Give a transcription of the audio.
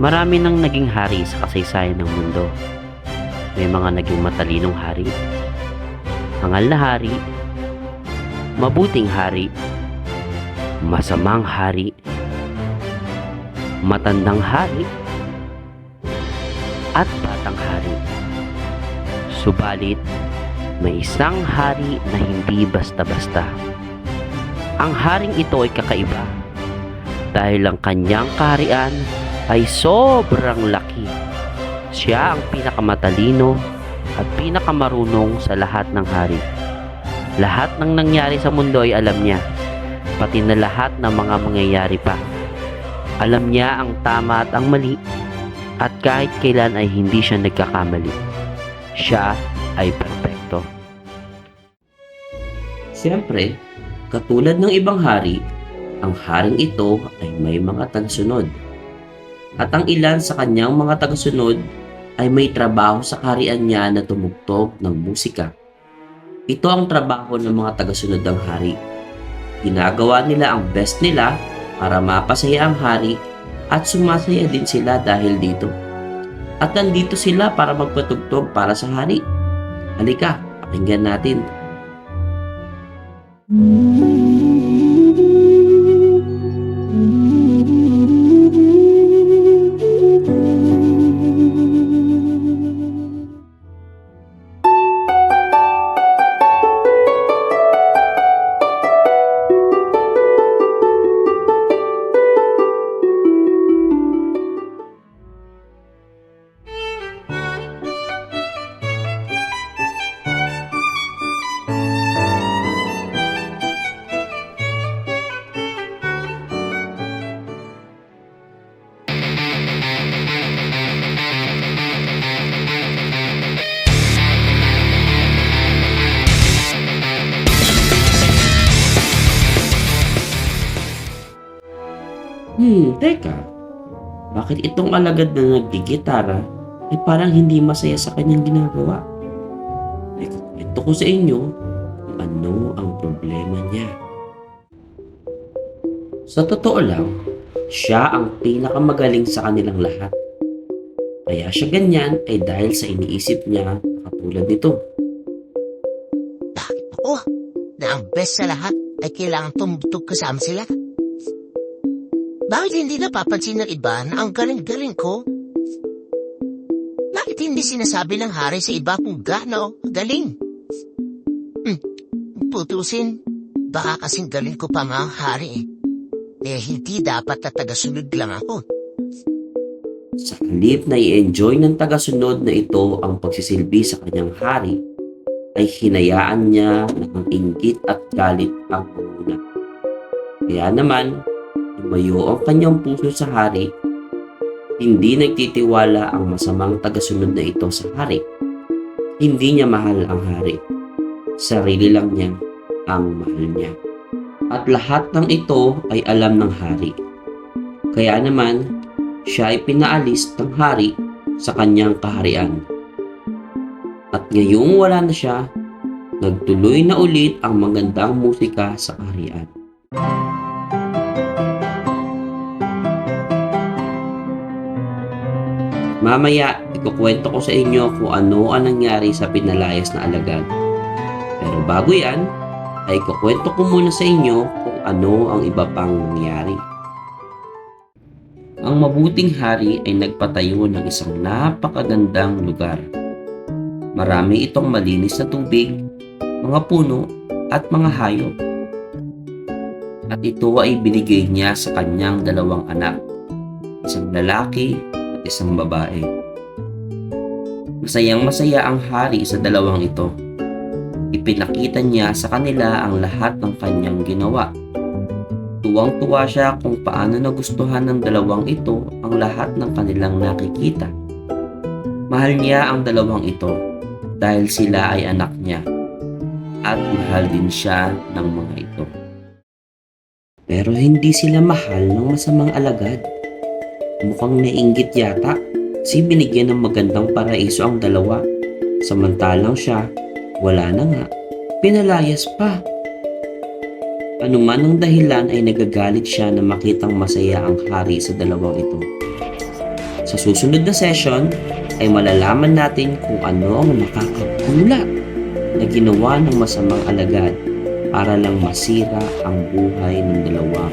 Marami nang naging hari sa kasaysayan ng mundo. May mga naging matalinong hari, hangal na hari, mabuting hari, masamang hari, matandang hari, at batang hari. Subalit, may isang hari na hindi basta-basta. Ang haring ito ay kakaiba dahil ang kanyang kaharian ay sobrang laki. Siya ang pinakamatalino at pinakamarunong sa lahat ng hari. Lahat ng nangyari sa mundo ay alam niya, pati na lahat ng mga mangyayari pa. Alam niya ang tama at ang mali, at kahit kailan ay hindi siya nagkakamali. Siya ay perpekto. Siyempre, katulad ng ibang hari, ang haring ito ay may mga tagasunod. At ang ilan sa kanyang mga tagasunod ay may trabaho sa kaharian niya na tumugtog ng musika. Ito ang trabaho ng mga tagasunod ng hari. Ginagawa nila ang best nila para mapasaya ang hari at sumasaya din sila dahil dito. At nandito sila para magpatugtog para sa hari. Halika, pakinggan natin. Teka. Bakit itong alagad na naggigitara ay parang hindi masaya sa kanyang ginagawa? Ito ko sa inyo kung ano ang problema niya. Sa totoo lang, siya ang pinakamagaling sa kanilang lahat. Kaya siya ganyan ay dahil sa iniisip niya katulad nito. Bakit ako na ang best sa lahat ay kailangan tumutog kasama sila? Bakit hindi napapansin ng iba na ang galing-galing ko? Bakit hindi sinasabi ng hari sa iba kung gaano galing? Putusin, baka kasing galing ko pa nga ang hari hindi dapat na tagasunod lang ako. Sa halip na i-enjoy ng tagasunod na ito ang pagsisilbi sa kanyang hari, ay hinayaan niya na ang inggit at galit ang manguna. Kaya naman, lumayo ang kanyang puso sa hari. Hindi nagtitiwala ang masamang tagasunod na ito sa hari. Hindi niya mahal ang hari. Sarili lang niya ang mahal niya. At lahat ng ito ay alam ng hari. Kaya naman, siya ay pinaalis ng hari sa kanyang kaharian. At ngayong wala na siya, nagtuloy na ulit ang magandang musika sa kaharian. Mamaya, ikukwento ko sa inyo kung ano ang nangyari sa pinalayas na alagad. Pero bago yan, ay ikukwento ko muna sa inyo kung ano ang iba pang nangyari. Ang mabuting hari ay nagpatayo ng isang napakagandang lugar. Marami itong malinis na tubig, mga puno at mga hayop. At ito ay binigay niya sa kanyang dalawang anak, isang lalaki at isang babae. Masayang-masaya ang hari sa dalawang ito. Ipinakita niya sa kanila ang lahat ng kanyang ginawa. Tuwang-tuwa siya kung paano nagustuhan ng dalawang ito ang lahat ng kanilang nakikita. Mahal niya ang dalawang ito dahil sila ay anak niya. At mahal din siya ng mga ito. Pero hindi sila mahal ng masamang alagad. Mukhang nainggit yata kasi binigyan ng magandang paraiso ang dalawa. Samantalang siya, wala na nga. Pinalayas pa. Ano man ang dahilan ay nagagalit siya na makitang masaya ang hari sa dalawang ito. Sa susunod na session ay malalaman natin kung ano ang nakakagulat na ginawa ng masamang alagad para lang masira ang buhay ng dalawang